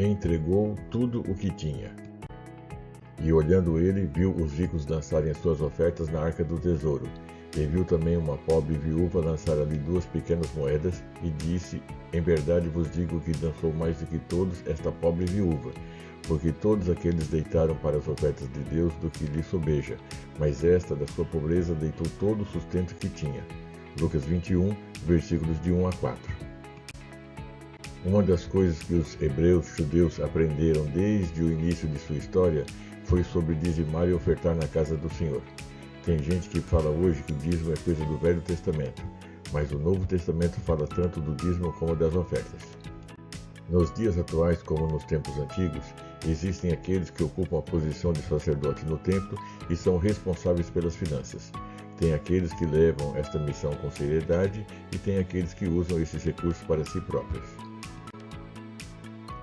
entregou tudo o que tinha. E olhando ele, viu os ricos lançarem as suas ofertas na arca do tesouro. E viu também uma pobre viúva lançar ali 2 pequenas moedas, e disse: Em verdade vos digo que dançou mais do que todos esta pobre viúva, porque todos aqueles deitaram para as ofertas de Deus do que lhe sobeja, mas esta, da sua pobreza, deitou todo o sustento que tinha. Lucas 21, versículos de 1 a 4. Uma das coisas que os judeus aprenderam desde o início de sua história foi sobre dizimar e ofertar na casa do Senhor. Tem gente que fala hoje que o dízimo é coisa do Velho Testamento, mas o Novo Testamento fala tanto do dízimo como das ofertas. Nos dias atuais, como nos tempos antigos, existem aqueles que ocupam a posição de sacerdote no templo e são responsáveis pelas finanças. Tem aqueles que levam esta missão com seriedade e tem aqueles que usam esses recursos para si próprios.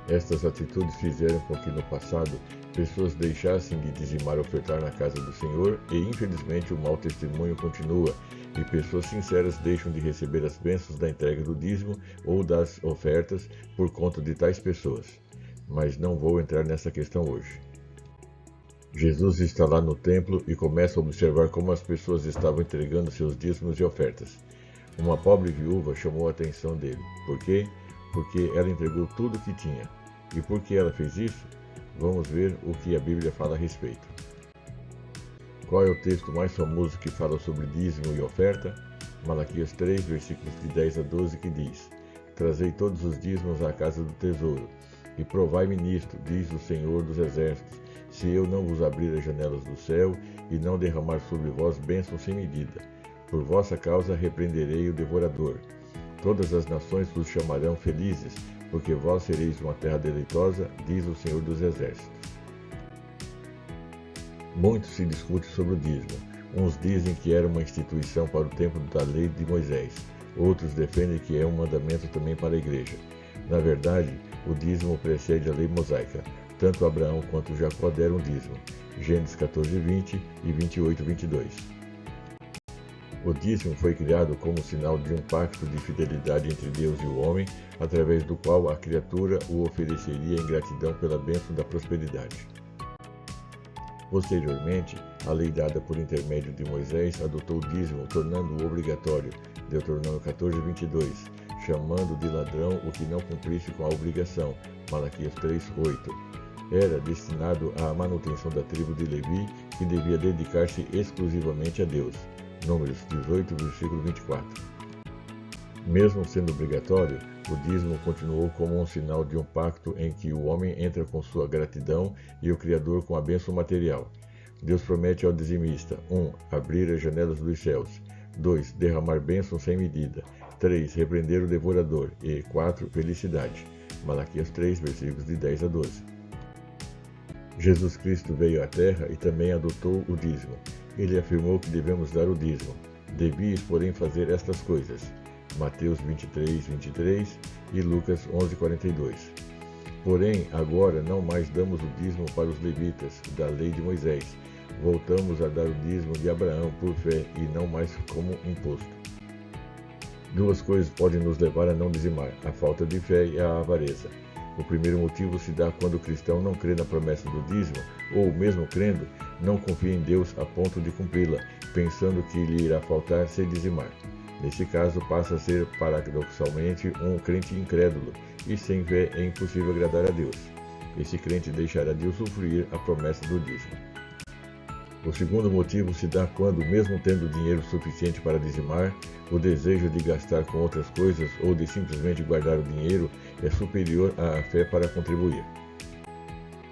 Estas atitudes fizeram com que no passado pessoas deixassem de dizimar e ofertar na casa do Senhor e, infelizmente, o mau testemunho continua e pessoas sinceras deixam de receber as bênçãos da entrega do dízimo ou das ofertas por conta de tais pessoas. Mas não vou entrar nessa questão hoje. Jesus está lá no templo e começa a observar como as pessoas estavam entregando seus dízimos e ofertas. Uma pobre viúva chamou a atenção dele. Por quê? Porque ela entregou tudo o que tinha. E por que ela fez isso? Vamos ver o que a Bíblia fala a respeito. Qual é o texto mais famoso que fala sobre dízimo e oferta? Malaquias 3, versículos de 10 a 12, que diz: Trazei todos os dízimos à casa do tesouro, e provai-me nisto, diz o Senhor dos Exércitos, se eu não vos abrir as janelas do céu e não derramar sobre vós bênçãos sem medida. Por vossa causa repreenderei o devorador. Todas as nações vos chamarão felizes, porque vós sereis uma terra deleitosa, diz o Senhor dos Exércitos. Muito se discute sobre o dízimo. Uns dizem que era uma instituição para o tempo da lei de Moisés. Outros defendem que é um mandamento também para a igreja. Na verdade, o dízimo precede a lei mosaica. Tanto Abraão quanto Jacó deram dízimo. Gênesis 14, 20 e 28, 22. O dízimo foi criado como sinal de um pacto de fidelidade entre Deus e o homem, através do qual a criatura o ofereceria em gratidão pela bênção da prosperidade. Posteriormente, a lei dada por intermédio de Moisés adotou o dízimo, tornando-o obrigatório, Deuteronômio 14, 22, chamando de ladrão o que não cumprisse com a obrigação, Malaquias 3, 8. Era destinado à manutenção da tribo de Levi, que devia dedicar-se exclusivamente a Deus. Números 18, versículo 24. Mesmo sendo obrigatório, o dízimo continuou como um sinal de um pacto em que o homem entra com sua gratidão e o Criador com a bênção material. Deus promete ao dizimista: 1. Abrir as janelas dos céus. 2. Derramar bênçãos sem medida. 3. Repreender o devorador. E 4. Felicidade. Malaquias 3, versículos de 10 a 12. Jesus Cristo veio à terra e também adotou o dízimo. Ele afirmou que devemos dar o dízimo. Devias, porém, fazer estas coisas. Mateus 23, 23 e Lucas 11, 42. Porém, agora não mais damos o dízimo para os levitas, da lei de Moisés. Voltamos a dar o dízimo de Abraão por fé e não mais como imposto. Duas coisas podem nos levar a não dizimar: a falta de fé e a avareza. O primeiro motivo se dá quando o cristão não crê na promessa do dízimo, ou, mesmo crendo, não confia em Deus a ponto de cumpri-la, pensando que lhe irá faltar se dizimar. Nesse caso, passa a ser, paradoxalmente, um crente incrédulo, e sem fé é impossível agradar a Deus. Esse crente deixará de usufruir a promessa do dízimo. O segundo motivo se dá quando, mesmo tendo dinheiro suficiente para dizimar, o desejo de gastar com outras coisas ou de simplesmente guardar o dinheiro é superior à fé para contribuir.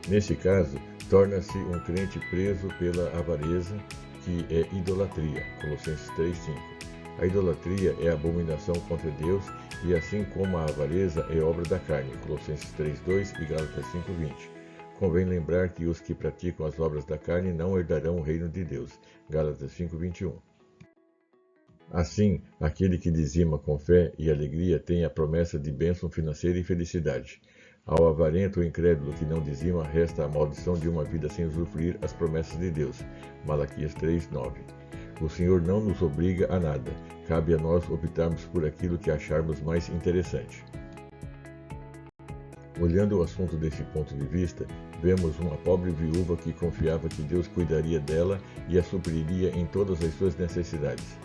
Nesse caso, torna-se um crente preso pela avareza, que é idolatria, Colossenses 3:5. A idolatria é abominação contra Deus e, assim como a avareza, é obra da carne, Colossenses 3:2 e Gálatas 5:20. Convém lembrar que os que praticam as obras da carne não herdarão o reino de Deus, Gálatas 5:21. Assim, aquele que dizima com fé e alegria tem a promessa de bênção financeira e felicidade. Ao avarento ou incrédulo que não dizima, resta a maldição de uma vida sem usufruir as promessas de Deus, Malaquias 3:9. O Senhor não nos obriga a nada, cabe a nós optarmos por aquilo que acharmos mais interessante. Olhando o assunto desse ponto de vista, vemos uma pobre viúva que confiava que Deus cuidaria dela e a supriria em todas as suas necessidades.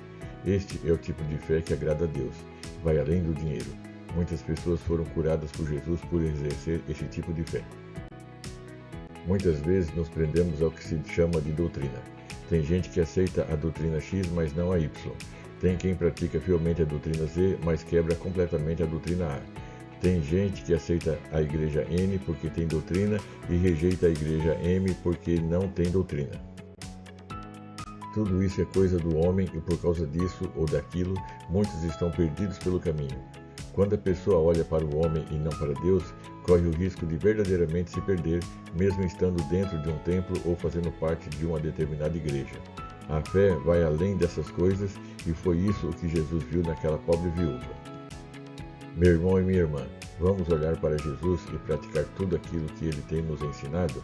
Este é o tipo de fé que agrada a Deus, vai além do dinheiro. Muitas pessoas foram curadas por Jesus por exercer esse tipo de fé. Muitas vezes nos prendemos ao que se chama de doutrina. Tem gente que aceita a doutrina X, mas não a Y. Tem quem pratica fielmente a doutrina Z, mas quebra completamente a doutrina A. Tem gente que aceita a igreja N porque tem doutrina e rejeita a igreja M porque não tem doutrina. Tudo isso é coisa do homem e por causa disso ou daquilo, muitos estão perdidos pelo caminho. Quando a pessoa olha para o homem e não para Deus, corre o risco de verdadeiramente se perder, mesmo estando dentro de um templo ou fazendo parte de uma determinada igreja. A fé vai além dessas coisas e foi isso o que Jesus viu naquela pobre viúva. Meu irmão e minha irmã, vamos olhar para Jesus e praticar tudo aquilo que Ele tem nos ensinado?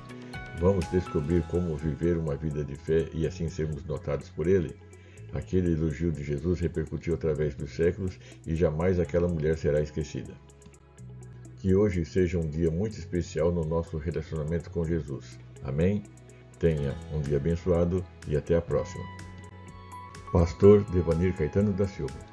Vamos descobrir como viver uma vida de fé e assim sermos notados por Ele? Aquele elogio de Jesus repercutiu através dos séculos e jamais aquela mulher será esquecida. Que hoje seja um dia muito especial no nosso relacionamento com Jesus. Amém? Tenha um dia abençoado e até a próxima. Pastor Devanir Caetano da Silva.